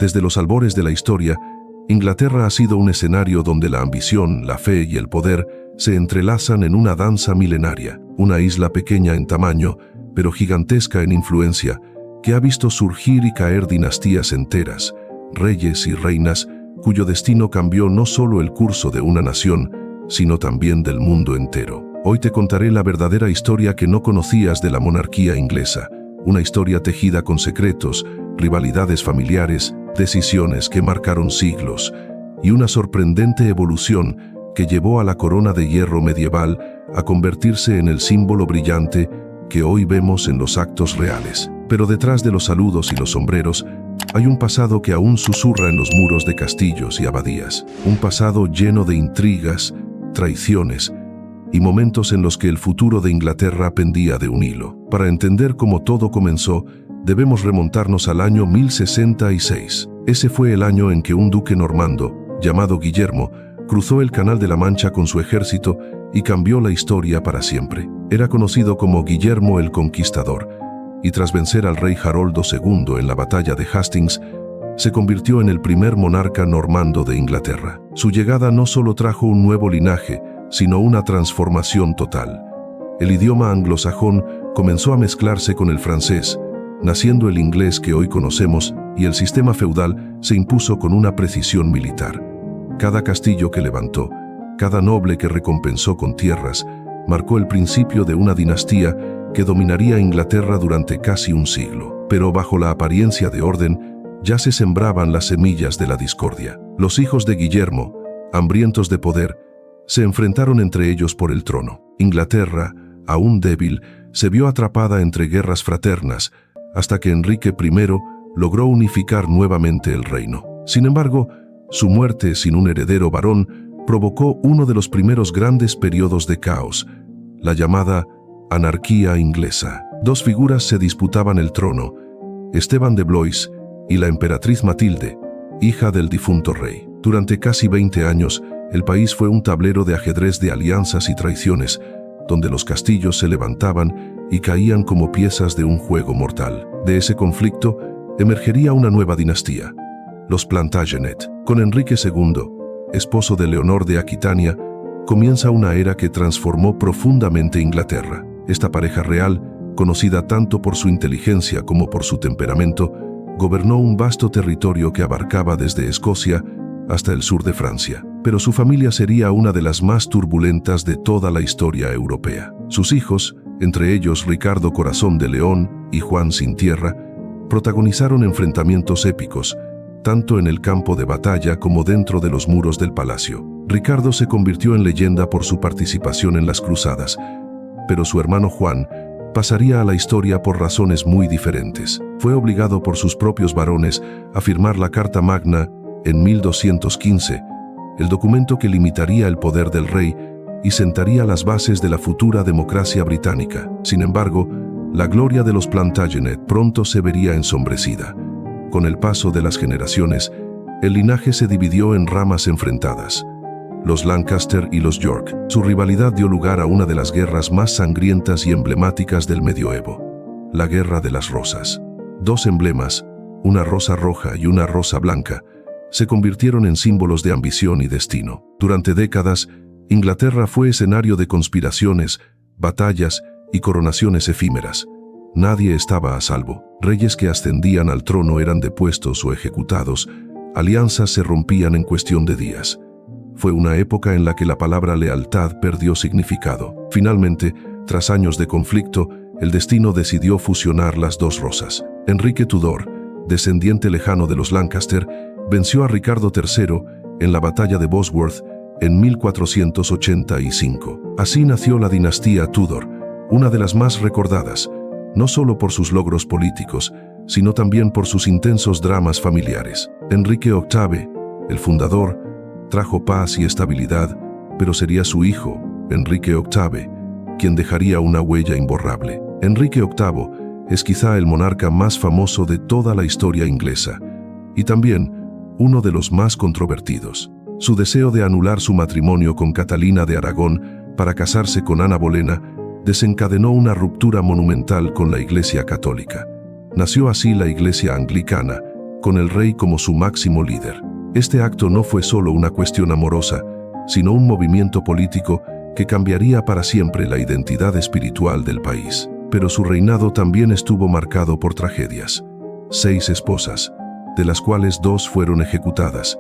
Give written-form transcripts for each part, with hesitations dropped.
Desde los albores de la historia, Inglaterra ha sido un escenario donde la ambición, la fe y el poder se entrelazan en una danza milenaria, una isla pequeña en tamaño, pero gigantesca en influencia, que ha visto surgir y caer dinastías enteras, reyes y reinas, cuyo destino cambió no solo el curso de una nación, sino también del mundo entero. Hoy te contaré la verdadera historia que no conocías de la monarquía inglesa, una historia tejida con secretos, rivalidades familiares, decisiones que marcaron siglos, y una sorprendente evolución que llevó a la corona de hierro medieval a convertirse en el símbolo brillante que hoy vemos en los actos reales. Pero detrás de los saludos y los sombreros, hay un pasado que aún susurra en los muros de castillos y abadías. Un pasado lleno de intrigas, traiciones y momentos en los que el futuro de Inglaterra pendía de un hilo. Para entender cómo todo comenzó, debemos remontarnos al año 1066. Ese fue el año en que un duque normando, llamado Guillermo, cruzó el Canal de la Mancha con su ejército y cambió la historia para siempre. Era conocido como Guillermo el Conquistador, y tras vencer al rey Haroldo II en la batalla de Hastings, se convirtió en el primer monarca normando de Inglaterra. Su llegada no solo trajo un nuevo linaje, sino una transformación total. El idioma anglosajón comenzó a mezclarse con el francés, naciendo el inglés que hoy conocemos, y el sistema feudal se impuso con una precisión militar. Cada castillo que levantó, cada noble que recompensó con tierras, marcó el principio de una dinastía que dominaría Inglaterra durante casi un siglo. Pero bajo la apariencia de orden, ya se sembraban las semillas de la discordia. Los hijos de Guillermo, hambrientos de poder, se enfrentaron entre ellos por el trono. Inglaterra, aún débil, se vio atrapada entre guerras fraternas, hasta que Enrique I logró unificar nuevamente el reino. Sin embargo, su muerte sin un heredero varón provocó uno de los primeros grandes periodos de caos, la llamada anarquía inglesa. Dos figuras se disputaban el trono, Esteban de Blois y la emperatriz Matilde, hija del difunto rey. Durante casi 20 años, el país fue un tablero de ajedrez de alianzas y traiciones, donde los castillos se levantaban y caían como piezas de un juego mortal. De ese conflicto emergería una nueva dinastía, los Plantagenet. Con Enrique II, esposo de Leonor de Aquitania, comienza una era que transformó profundamente Inglaterra. Esta pareja real, conocida tanto por su inteligencia como por su temperamento, gobernó un vasto territorio que abarcaba desde Escocia hasta el sur de Francia. Pero su familia sería una de las más turbulentas de toda la historia europea. Sus hijos, entre ellos Ricardo Corazón de León y Juan Sin Tierra, protagonizaron enfrentamientos épicos, tanto en el campo de batalla como dentro de los muros del palacio. Ricardo se convirtió en leyenda por su participación en las cruzadas, pero su hermano Juan pasaría a la historia por razones muy diferentes. Fue obligado por sus propios varones a firmar la Carta Magna en 1215, el documento que limitaría el poder del rey y sentaría las bases de la futura democracia británica. Sin embargo, la gloria de los Plantagenet pronto se vería ensombrecida. Con el paso de las generaciones, el linaje se dividió en ramas enfrentadas: los Lancaster y los York. Su rivalidad dio lugar a una de las guerras más sangrientas y emblemáticas del medioevo, la Guerra de las Rosas. Dos emblemas, una rosa roja y una rosa blanca, se convirtieron en símbolos de ambición y destino. Durante décadas, Inglaterra fue escenario de conspiraciones, batallas y coronaciones efímeras. Nadie estaba a salvo. Reyes que ascendían al trono eran depuestos o ejecutados. Alianzas se rompían en cuestión de días. Fue una época en la que la palabra lealtad perdió significado. Finalmente, tras años de conflicto, el destino decidió fusionar las dos rosas. Enrique Tudor, descendiente lejano de los Lancaster, venció a Ricardo III en la batalla de Bosworth en 1485. Así nació la dinastía Tudor, una de las más recordadas, no solo por sus logros políticos, sino también por sus intensos dramas familiares. Enrique VIII, el fundador, trajo paz y estabilidad, pero sería su hijo, Enrique VIII, quien dejaría una huella imborrable. Enrique VIII es quizá el monarca más famoso de toda la historia inglesa, y también uno de los más controvertidos. Su deseo de anular su matrimonio con Catalina de Aragón para casarse con Ana Bolena desencadenó una ruptura monumental con la Iglesia Católica. Nació así la Iglesia Anglicana, con el rey como su máximo líder. Este acto no fue solo una cuestión amorosa, sino un movimiento político que cambiaría para siempre la identidad espiritual del país. Pero su reinado también estuvo marcado por tragedias. 6 esposas, de las cuales 2 fueron ejecutadas,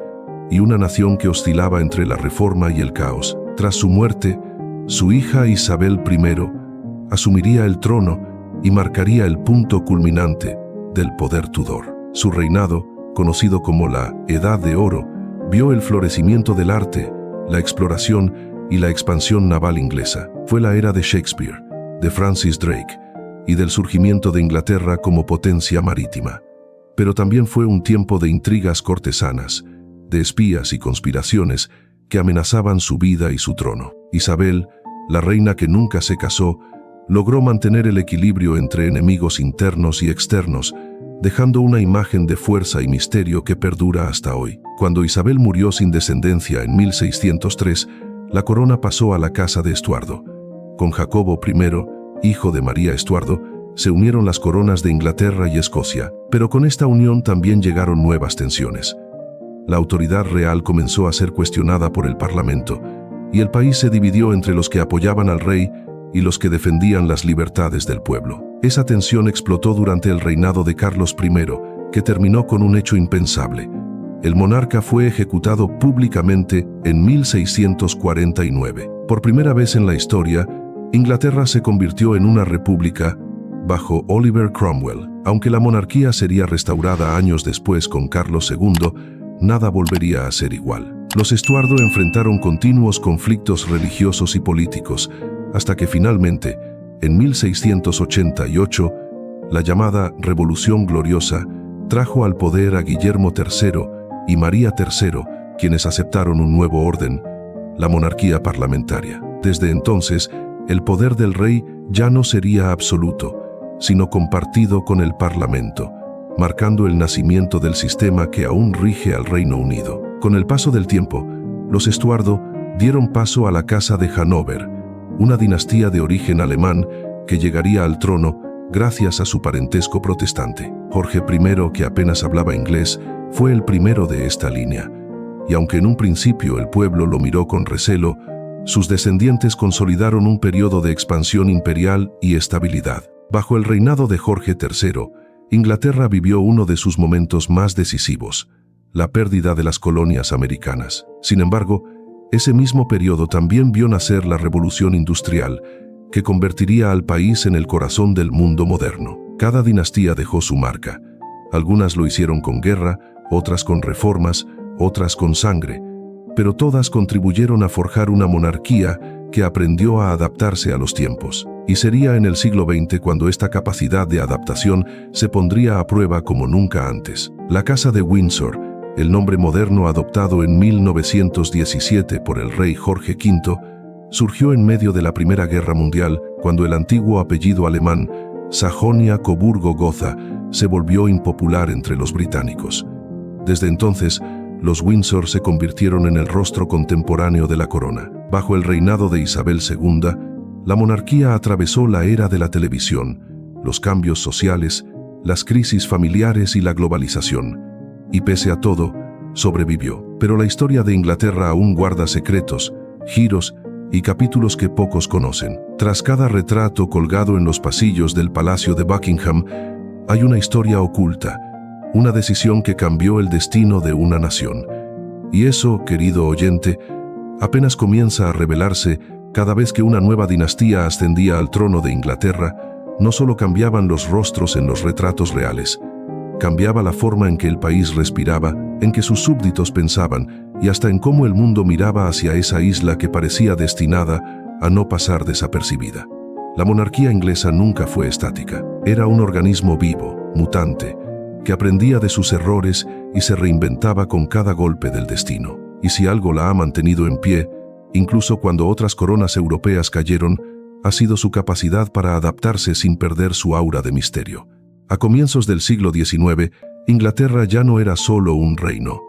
y una nación que oscilaba entre la reforma y el caos. Tras su muerte, su hija Isabel I asumiría el trono y marcaría el punto culminante del poder Tudor. Su reinado, conocido como la Edad de Oro, vio el florecimiento del arte, la exploración y la expansión naval inglesa. Fue la era de Shakespeare, de Francis Drake y del surgimiento de Inglaterra como potencia marítima. Pero también fue un tiempo de intrigas cortesanas, de espías y conspiraciones que amenazaban su vida y su trono. Isabel, la reina que nunca se casó, logró mantener el equilibrio entre enemigos internos y externos, dejando una imagen de fuerza y misterio que perdura hasta hoy. Cuando Isabel murió sin descendencia en 1603, la corona pasó a la casa de Estuardo. Con Jacobo I, hijo de María Estuardo, se unieron las coronas de Inglaterra y Escocia, pero con esta unión también llegaron nuevas tensiones. La autoridad real comenzó a ser cuestionada por el Parlamento, y el país se dividió entre los que apoyaban al rey y los que defendían las libertades del pueblo. Esa tensión explotó durante el reinado de Carlos I, que terminó con un hecho impensable. El monarca fue ejecutado públicamente en 1649. Por primera vez en la historia, Inglaterra se convirtió en una república bajo Oliver Cromwell. Aunque la monarquía sería restaurada años después con Carlos II, nada volvería a ser igual. Los Estuardo enfrentaron continuos conflictos religiosos y políticos, hasta que finalmente, en 1688, la llamada Revolución Gloriosa trajo al poder a Guillermo III y María III, quienes aceptaron un nuevo orden, la monarquía parlamentaria. Desde entonces, el poder del rey ya no sería absoluto, sino compartido con el Parlamento, marcando el nacimiento del sistema que aún rige al Reino Unido. Con el paso del tiempo, los Estuardo dieron paso a la Casa de Hannover, una dinastía de origen alemán que llegaría al trono gracias a su parentesco protestante. Jorge I, que apenas hablaba inglés, fue el primero de esta línea, y aunque en un principio el pueblo lo miró con recelo, sus descendientes consolidaron un periodo de expansión imperial y estabilidad. Bajo el reinado de Jorge III, Inglaterra vivió uno de sus momentos más decisivos, la pérdida de las colonias americanas. Sin embargo, ese mismo periodo también vio nacer la Revolución Industrial, que convertiría al país en el corazón del mundo moderno. Cada dinastía dejó su marca. Algunas lo hicieron con guerra, otras con reformas, otras con sangre, pero todas contribuyeron a forjar una monarquía que aprendió a adaptarse a los tiempos. Y sería en el siglo XX cuando esta capacidad de adaptación se pondría a prueba como nunca antes. La Casa de Windsor, el nombre moderno adoptado en 1917 por el rey Jorge V, surgió en medio de la Primera Guerra Mundial, cuando el antiguo apellido alemán, Sajonia-Coburgo-Gotha, se volvió impopular entre los británicos. Desde entonces, los Windsor se convirtieron en el rostro contemporáneo de la corona. Bajo el reinado de Isabel II, la monarquía atravesó la era de la televisión, los cambios sociales, las crisis familiares y la globalización. Y pese a todo, sobrevivió. Pero la historia de Inglaterra aún guarda secretos, giros y capítulos que pocos conocen. Tras cada retrato colgado en los pasillos del Palacio de Buckingham, hay una historia oculta, una decisión que cambió el destino de una nación. Y eso, querido oyente, apenas comienza a revelarse cada vez que una nueva dinastía ascendía al trono de Inglaterra. No solo cambiaban los rostros en los retratos reales, cambiaba la forma en que el país respiraba, en que sus súbditos pensaban y hasta en cómo el mundo miraba hacia esa isla que parecía destinada a no pasar desapercibida. La monarquía inglesa nunca fue estática. Era un organismo vivo, mutante, que aprendía de sus errores y se reinventaba con cada golpe del destino. Y si algo la ha mantenido en pie, incluso cuando otras coronas europeas cayeron, ha sido su capacidad para adaptarse sin perder su aura de misterio. A comienzos del siglo XIX, Inglaterra ya no era solo un reino,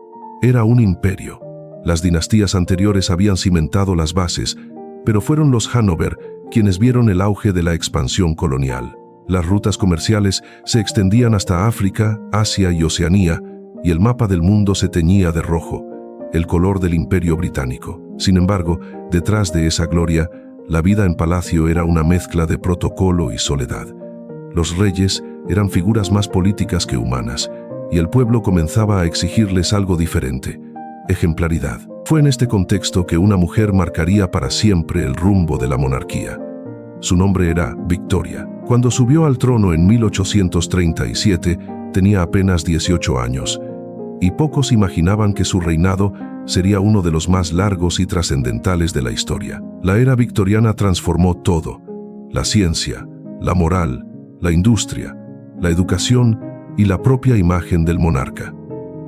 era un imperio. Las dinastías anteriores habían cimentado las bases, pero fueron los Hannover quienes vieron el auge de la expansión colonial. Las rutas comerciales se extendían hasta África, Asia y Oceanía, y el mapa del mundo se teñía de rojo, el color del Imperio Británico. Sin embargo, detrás de esa gloria, la vida en palacio era una mezcla de protocolo y soledad. Los reyes eran figuras más políticas que humanas, y el pueblo comenzaba a exigirles algo diferente: ejemplaridad. Fue en este contexto que una mujer marcaría para siempre el rumbo de la monarquía. Su nombre era Victoria. Cuando subió al trono en 1837, tenía apenas 18 años, y pocos imaginaban que su reinado sería uno de los más largos y trascendentales de la historia. La era victoriana transformó todo: la ciencia, la moral, la industria, la educación y la propia imagen del monarca.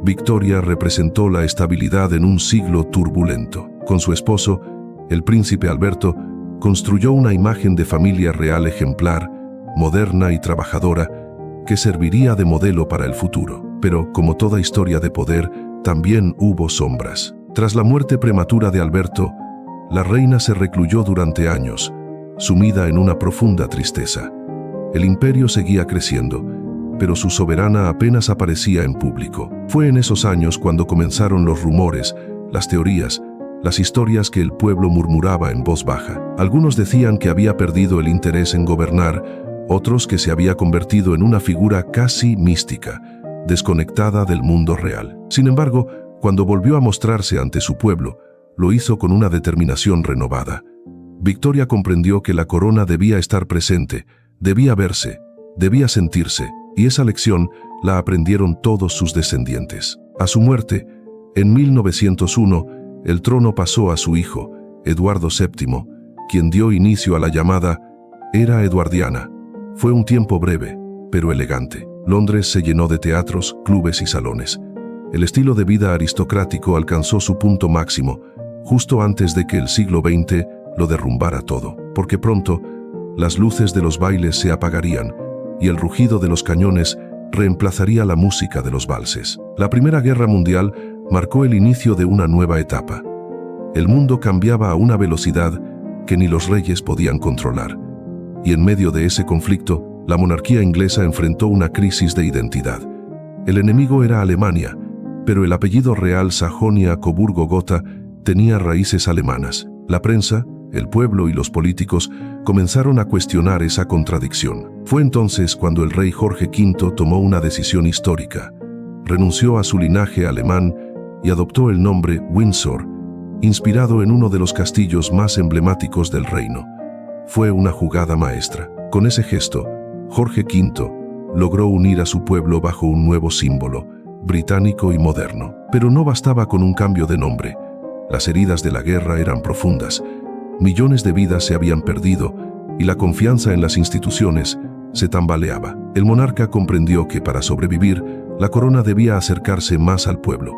Victoria representó la estabilidad en un siglo turbulento. Con su esposo, el príncipe Alberto, construyó una imagen de familia real ejemplar, moderna y trabajadora, que serviría de modelo para el futuro. Pero, como toda historia de poder, también hubo sombras. Tras la muerte prematura de Alberto, la reina se recluyó durante años, sumida en una profunda tristeza. El imperio seguía creciendo, pero su soberana apenas aparecía en público. Fue en esos años cuando comenzaron los rumores, las teorías, las historias que el pueblo murmuraba en voz baja. Algunos decían que había perdido el interés en gobernar, otros que se había convertido en una figura casi mística, desconectada del mundo real. Sin embargo, cuando volvió a mostrarse ante su pueblo, lo hizo con una determinación renovada. Victoria comprendió que la corona debía estar presente, debía verse, debía sentirse, y esa lección la aprendieron todos sus descendientes. A su muerte, en 1901, el trono pasó a su hijo, Eduardo VII, quien dio inicio a la llamada Era Eduardiana. Fue un tiempo breve, pero elegante. Londres se llenó de teatros, clubes y salones. El estilo de vida aristocrático alcanzó su punto máximo, justo antes de que el siglo XX lo derrumbara todo, porque pronto las luces de los bailes se apagarían y el rugido de los cañones reemplazaría la música de los valses. La Primera Guerra Mundial marcó el inicio de una nueva etapa. El mundo cambiaba a una velocidad que ni los reyes podían controlar. Y en medio de ese conflicto, la monarquía inglesa enfrentó una crisis de identidad. El enemigo era Alemania, pero el apellido real Sajonia-Coburgo-Gotha tenía raíces alemanas. La prensa, el pueblo y los políticos comenzaron a cuestionar esa contradicción. Fue entonces cuando el rey Jorge V tomó una decisión histórica. Renunció a su linaje alemán y adoptó el nombre Windsor, inspirado en uno de los castillos más emblemáticos del reino. Fue una jugada maestra. Con ese gesto, Jorge V logró unir a su pueblo bajo un nuevo símbolo, británico y moderno. Pero no bastaba con un cambio de nombre. Las heridas de la guerra eran profundas. Millones de vidas se habían perdido y la confianza en las instituciones se tambaleaba. El monarca comprendió que para sobrevivir, la corona debía acercarse más al pueblo.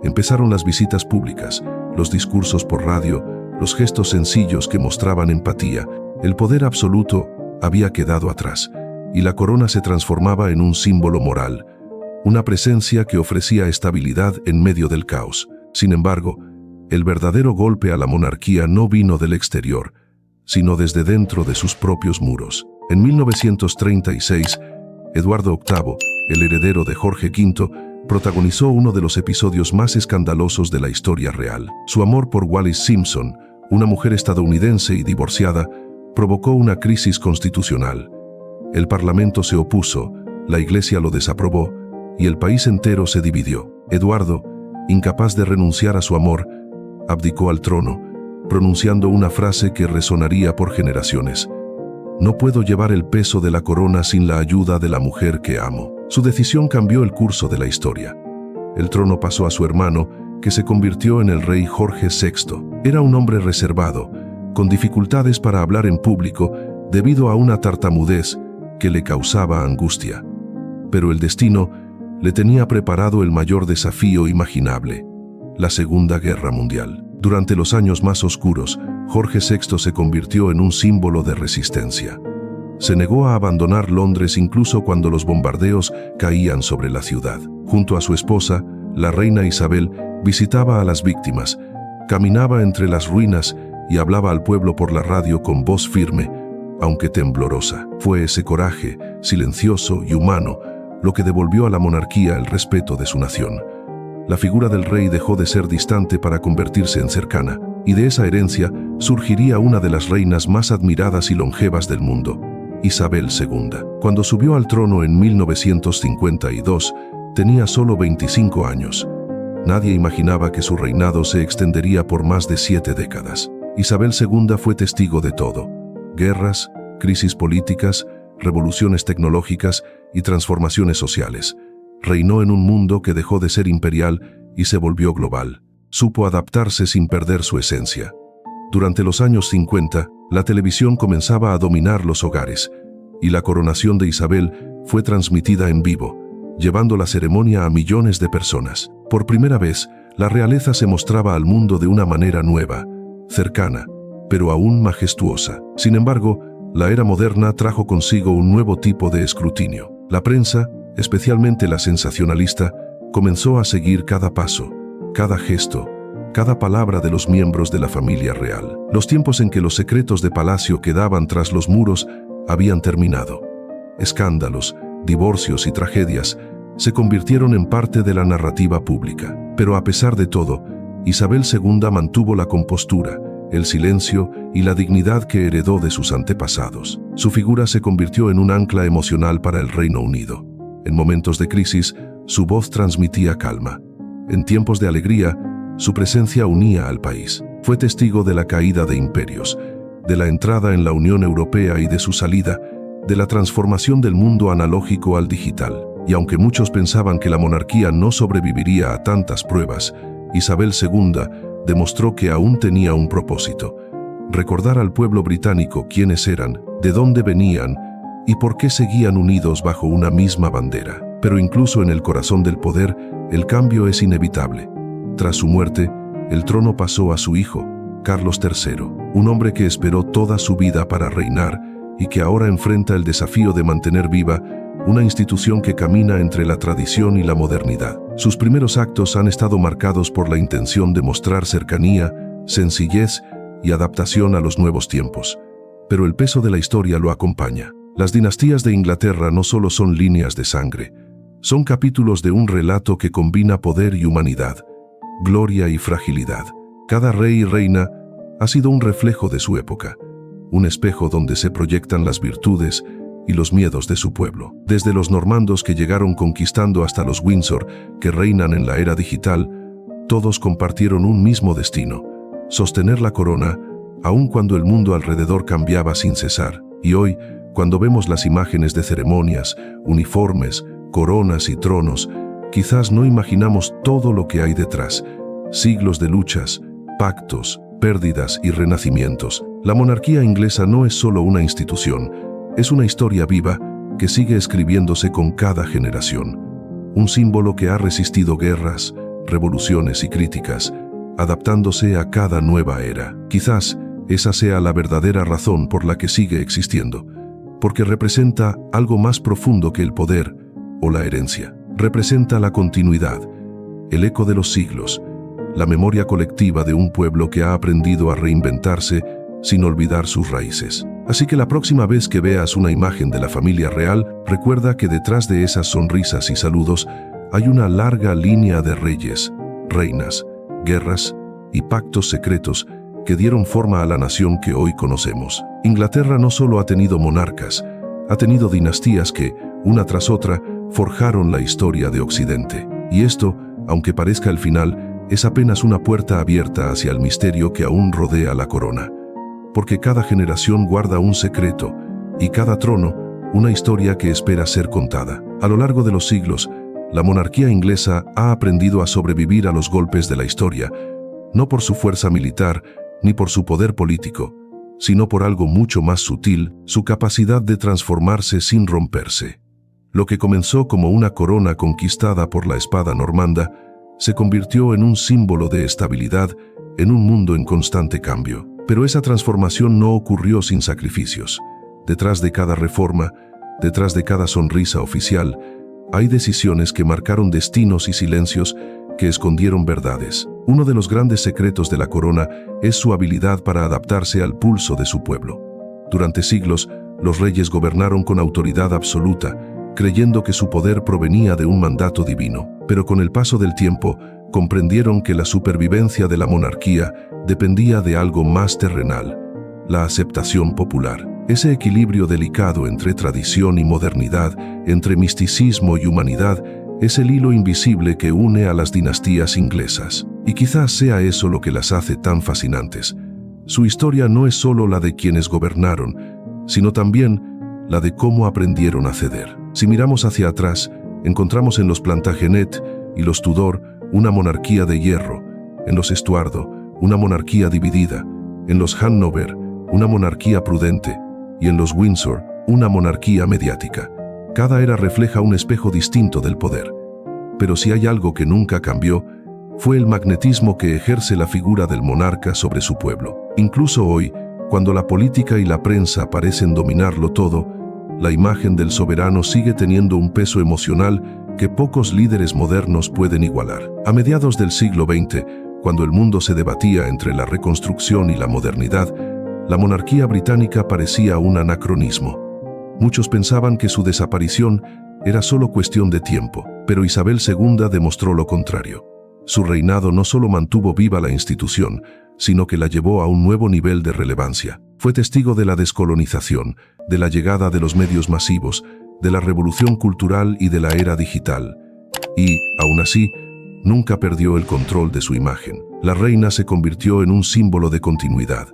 Empezaron las visitas públicas, los discursos por radio, los gestos sencillos que mostraban empatía. El poder absoluto había quedado atrás y la corona se transformaba en un símbolo moral, una presencia que ofrecía estabilidad en medio del caos. Sin embargo, el verdadero golpe a la monarquía no vino del exterior, sino desde dentro de sus propios muros. En 1936, Eduardo VIII, el heredero de Jorge V, protagonizó uno de los episodios más escandalosos de la historia real. Su amor por Wallis Simpson, una mujer estadounidense y divorciada, provocó una crisis constitucional. El parlamento se opuso, la iglesia lo desaprobó y el país entero se dividió. Eduardo, incapaz de renunciar a su amor, abdicó al trono, pronunciando una frase que resonaría por generaciones: «No puedo llevar el peso de la corona sin la ayuda de la mujer que amo». Su decisión cambió el curso de la historia. El trono pasó a su hermano, que se convirtió en el rey Jorge VI. Era un hombre reservado, con dificultades para hablar en público debido a una tartamudez que le causaba angustia. Pero el destino le tenía preparado el mayor desafío imaginable: la Segunda Guerra Mundial. Durante los años más oscuros, Jorge VI se convirtió en un símbolo de resistencia. Se negó a abandonar Londres incluso cuando los bombardeos caían sobre la ciudad. Junto a su esposa, la reina Isabel, visitaba a las víctimas, caminaba entre las ruinas y hablaba al pueblo por la radio con voz firme, aunque temblorosa. Fue ese coraje, silencioso y humano, lo que devolvió a la monarquía el respeto de su nación. La figura del rey dejó de ser distante para convertirse en cercana, y de esa herencia surgiría una de las reinas más admiradas y longevas del mundo, Isabel II. Cuando subió al trono en 1952, tenía solo 25 años. Nadie imaginaba que su reinado se extendería por más de 7 décadas. Isabel II fue testigo de todo: guerras, crisis políticas, revoluciones tecnológicas y transformaciones sociales. Reinó en un mundo que dejó de ser imperial y se volvió global. Supo adaptarse sin perder su esencia. Durante los años 50, la televisión comenzaba a dominar los hogares, y la coronación de Isabel fue transmitida en vivo, llevando la ceremonia a millones de personas. Por primera vez, la realeza se mostraba al mundo de una manera nueva, cercana, pero aún majestuosa. Sin embargo, la era moderna trajo consigo un nuevo tipo de escrutinio. La prensa, especialmente la sensacionalista, comenzó a seguir cada paso, cada gesto, cada palabra de los miembros de la familia real. Los tiempos en que los secretos de palacio quedaban tras los muros habían terminado. Escándalos, divorcios y tragedias se convirtieron en parte de la narrativa pública. Pero a pesar de todo, Isabel II mantuvo la compostura, el silencio y la dignidad que heredó de sus antepasados. Su figura se convirtió en un ancla emocional para el Reino Unido. En momentos de crisis, su voz transmitía calma. En tiempos de alegría, su presencia unía al país. Fue testigo de la caída de imperios, de la entrada en la Unión Europea y de su salida, de la transformación del mundo analógico al digital. Y aunque muchos pensaban que la monarquía no sobreviviría a tantas pruebas, Isabel II demostró que aún tenía un propósito: recordar al pueblo británico quiénes eran, de dónde venían y por qué seguían unidos bajo una misma bandera. Pero incluso en el corazón del poder, el cambio es inevitable. Tras su muerte, el trono pasó a su hijo, Carlos III, un hombre que esperó toda su vida para reinar y que ahora enfrenta el desafío de mantener viva una institución que camina entre la tradición y la modernidad. Sus primeros actos han estado marcados por la intención de mostrar cercanía, sencillez y adaptación a los nuevos tiempos. Pero el peso de la historia lo acompaña. Las dinastías de Inglaterra no solo son líneas de sangre, son capítulos de un relato que combina poder y humanidad, gloria y fragilidad. Cada rey y reina ha sido un reflejo de su época, un espejo donde se proyectan las virtudes y los miedos de su pueblo. Desde los normandos que llegaron conquistando hasta los Windsor que reinan en la era digital, todos compartieron un mismo destino: sostener la corona, aun cuando el mundo alrededor cambiaba sin cesar. Y hoy, cuando vemos las imágenes de ceremonias, uniformes, coronas y tronos, quizás no imaginamos todo lo que hay detrás: siglos de luchas, pactos, pérdidas y renacimientos. La monarquía inglesa no es solo una institución, es una historia viva que sigue escribiéndose con cada generación. Un símbolo que ha resistido guerras, revoluciones y críticas, adaptándose a cada nueva era. Quizás esa sea la verdadera razón por la que sigue existiendo, porque representa algo más profundo que el poder o la herencia. Representa la continuidad, el eco de los siglos, la memoria colectiva de un pueblo que ha aprendido a reinventarse sin olvidar sus raíces. Así que la próxima vez que veas una imagen de la familia real, recuerda que detrás de esas sonrisas y saludos hay una larga línea de reyes, reinas, guerras y pactos secretos que dieron forma a la nación que hoy conocemos. Inglaterra no solo ha tenido monarcas, ha tenido dinastías que, una tras otra, forjaron la historia de Occidente. Y esto, aunque parezca el final, es apenas una puerta abierta hacia el misterio que aún rodea la corona. Porque cada generación guarda un secreto, y cada trono, una historia que espera ser contada. A lo largo de los siglos, la monarquía inglesa ha aprendido a sobrevivir a los golpes de la historia, no por su fuerza militar, ni por su poder político, sino por algo mucho más sutil: su capacidad de transformarse sin romperse. Lo que comenzó como una corona conquistada por la espada normanda, se convirtió en un símbolo de estabilidad en un mundo en constante cambio. Pero esa transformación no ocurrió sin sacrificios. Detrás de cada reforma, detrás de cada sonrisa oficial, hay decisiones que marcaron destinos y silencios que escondieron verdades. Uno de los grandes secretos de la corona es su habilidad para adaptarse al pulso de su pueblo. Durante siglos, los reyes gobernaron con autoridad absoluta, creyendo que su poder provenía de un mandato divino. Pero con el paso del tiempo, comprendieron que la supervivencia de la monarquía dependía de algo más terrenal: la aceptación popular. Ese equilibrio delicado entre tradición y modernidad, entre misticismo y humanidad, es el hilo invisible que une a las dinastías inglesas. Y quizás sea eso lo que las hace tan fascinantes. Su historia no es solo la de quienes gobernaron, sino también la de cómo aprendieron a ceder. Si miramos hacia atrás, encontramos en los Plantagenet y los Tudor una monarquía de hierro, en los Estuardo una monarquía dividida, en los Hannover una monarquía prudente y en los Windsor una monarquía mediática. Cada era refleja un espejo distinto del poder. Pero si hay algo que nunca cambió, fue el magnetismo que ejerce la figura del monarca sobre su pueblo. Incluso hoy, cuando la política y la prensa parecen dominarlo todo, la imagen del soberano sigue teniendo un peso emocional que pocos líderes modernos pueden igualar. A mediados del siglo XX, cuando el mundo se debatía entre la reconstrucción y la modernidad, la monarquía británica parecía un anacronismo. Muchos pensaban que su desaparición era solo cuestión de tiempo, pero Isabel II demostró lo contrario. Su reinado no solo mantuvo viva la institución, sino que la llevó a un nuevo nivel de relevancia. Fue testigo de la descolonización, de la llegada de los medios masivos, de la revolución cultural y de la era digital. Y, aún así, nunca perdió el control de su imagen. La reina se convirtió en un símbolo de continuidad.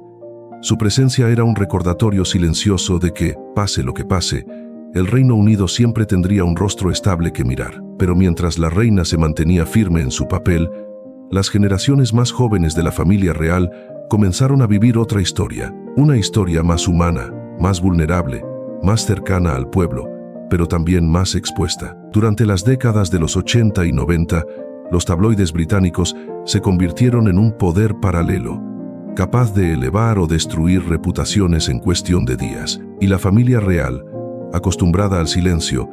Su presencia era un recordatorio silencioso de que, pase lo que pase, el Reino Unido siempre tendría un rostro estable que mirar. Pero mientras la reina se mantenía firme en su papel, las generaciones más jóvenes de la familia real comenzaron a vivir otra historia, una historia más humana, más vulnerable, más cercana al pueblo, pero también más expuesta. Durante las décadas de los 80 y 90, los tabloides británicos se convirtieron en un poder paralelo, capaz de elevar o destruir reputaciones en cuestión de días. Y la familia real, acostumbrada al silencio,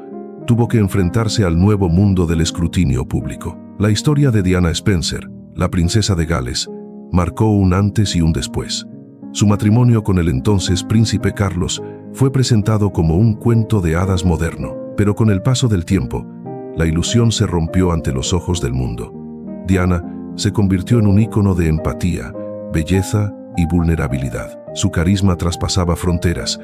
tuvo que enfrentarse al nuevo mundo del escrutinio público. La historia de Diana Spencer, la princesa de Gales, marcó un antes y un después. Su matrimonio con el entonces príncipe Carlos fue presentado como un cuento de hadas moderno, pero con el paso del tiempo, la ilusión se rompió ante los ojos del mundo. Diana se convirtió en un ícono de empatía, belleza y vulnerabilidad. Su carisma traspasaba fronteras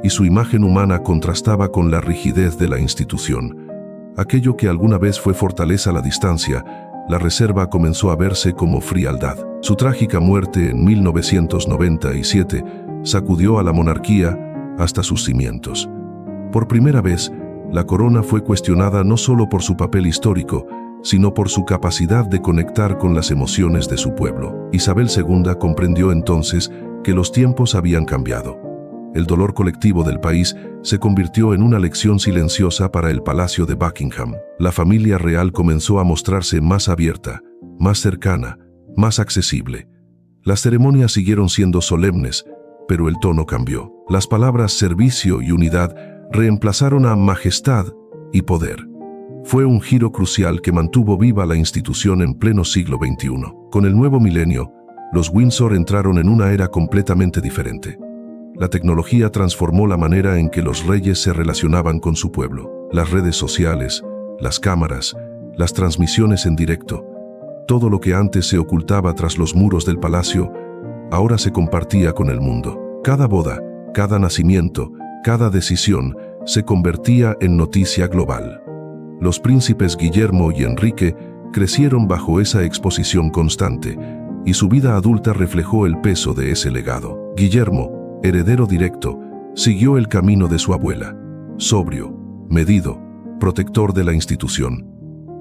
y su imagen humana contrastaba con la rigidez de la institución. Aquello que alguna vez fue fortaleza a la distancia, la reserva comenzó a verse como frialdad. Su trágica muerte en 1997 sacudió a la monarquía hasta sus cimientos. Por primera vez, la corona fue cuestionada no solo por su papel histórico, sino por su capacidad de conectar con las emociones de su pueblo. Isabel II comprendió entonces que los tiempos habían cambiado. El dolor colectivo del país se convirtió en una lección silenciosa para el Palacio de Buckingham. La familia real comenzó a mostrarse más abierta, más cercana, más accesible. Las ceremonias siguieron siendo solemnes, pero el tono cambió. Las palabras servicio y unidad reemplazaron a majestad y poder. Fue un giro crucial que mantuvo viva la institución en pleno siglo XXI. Con el nuevo milenio, los Windsor entraron en una era completamente diferente. La tecnología transformó la manera en que los reyes se relacionaban con su pueblo. Las redes sociales, las cámaras, las transmisiones en directo, todo lo que antes se ocultaba tras los muros del palacio, ahora se compartía con el mundo. Cada boda, cada nacimiento, cada decisión se convertía en noticia global. Los príncipes Guillermo y Enrique crecieron bajo esa exposición constante, y su vida adulta reflejó el peso de ese legado. Guillermo, heredero directo, siguió el camino de su abuela, sobrio, medido, protector de la institución.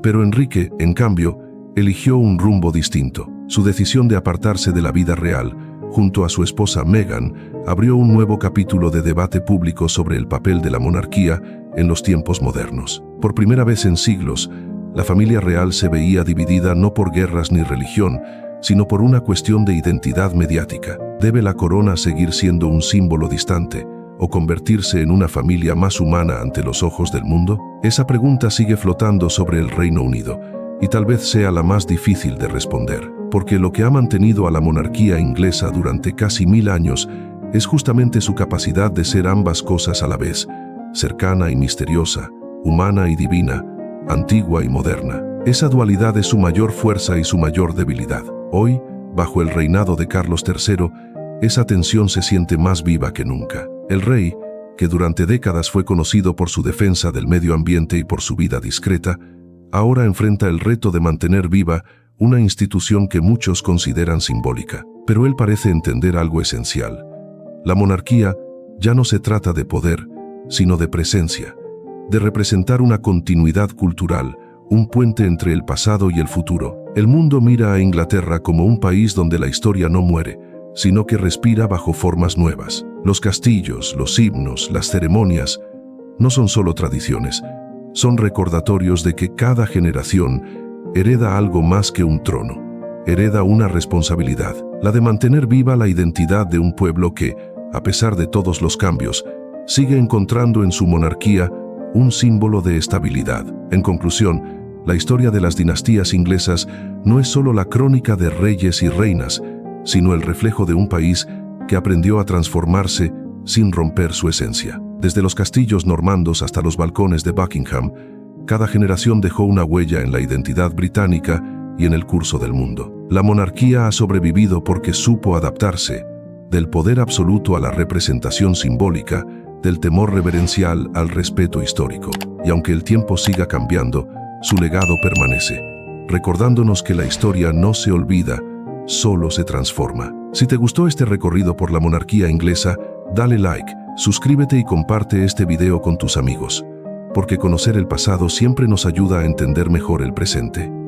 Pero Enrique, en cambio, eligió un rumbo distinto. Su decisión de apartarse de la vida real, junto a su esposa Meghan, abrió un nuevo capítulo de debate público sobre el papel de la monarquía en los tiempos modernos. Por primera vez en siglos, la familia real se veía dividida no por guerras ni religión, sino por una cuestión de identidad mediática. ¿Debe la corona seguir siendo un símbolo distante o convertirse en una familia más humana ante los ojos del mundo? Esa pregunta sigue flotando sobre el Reino Unido, y tal vez sea la más difícil de responder, porque lo que ha mantenido a la monarquía inglesa durante casi 1000 años es justamente su capacidad de ser ambas cosas a la vez, cercana y misteriosa, humana y divina, antigua y moderna. Esa dualidad es su mayor fuerza y su mayor debilidad. Hoy, bajo el reinado de Carlos III, esa tensión se siente más viva que nunca. El rey, que durante décadas fue conocido por su defensa del medio ambiente y por su vida discreta, ahora enfrenta el reto de mantener viva una institución que muchos consideran simbólica. Pero él parece entender algo esencial. La monarquía ya no se trata de poder, sino de presencia, de representar una continuidad cultural, un puente entre el pasado y el futuro. El mundo mira a Inglaterra como un país donde la historia no muere, sino que respira bajo formas nuevas. Los castillos, los himnos, las ceremonias no son solo tradiciones, son recordatorios de que cada generación hereda algo más que un trono, hereda una responsabilidad, la de mantener viva la identidad de un pueblo que, a pesar de todos los cambios, sigue encontrando en su monarquía un símbolo de estabilidad. En conclusión, la historia de las dinastías inglesas no es solo la crónica de reyes y reinas, sino el reflejo de un país que aprendió a transformarse sin romper su esencia. Desde los castillos normandos hasta los balcones de Buckingham, cada generación dejó una huella en la identidad británica y en el curso del mundo. La monarquía ha sobrevivido porque supo adaptarse, del poder absoluto a la representación simbólica, del temor reverencial al respeto histórico. Y aunque el tiempo siga cambiando, su legado permanece, recordándonos que la historia no se olvida, solo se transforma. Si te gustó este recorrido por la monarquía inglesa, dale like, suscríbete y comparte este video con tus amigos, porque conocer el pasado siempre nos ayuda a entender mejor el presente.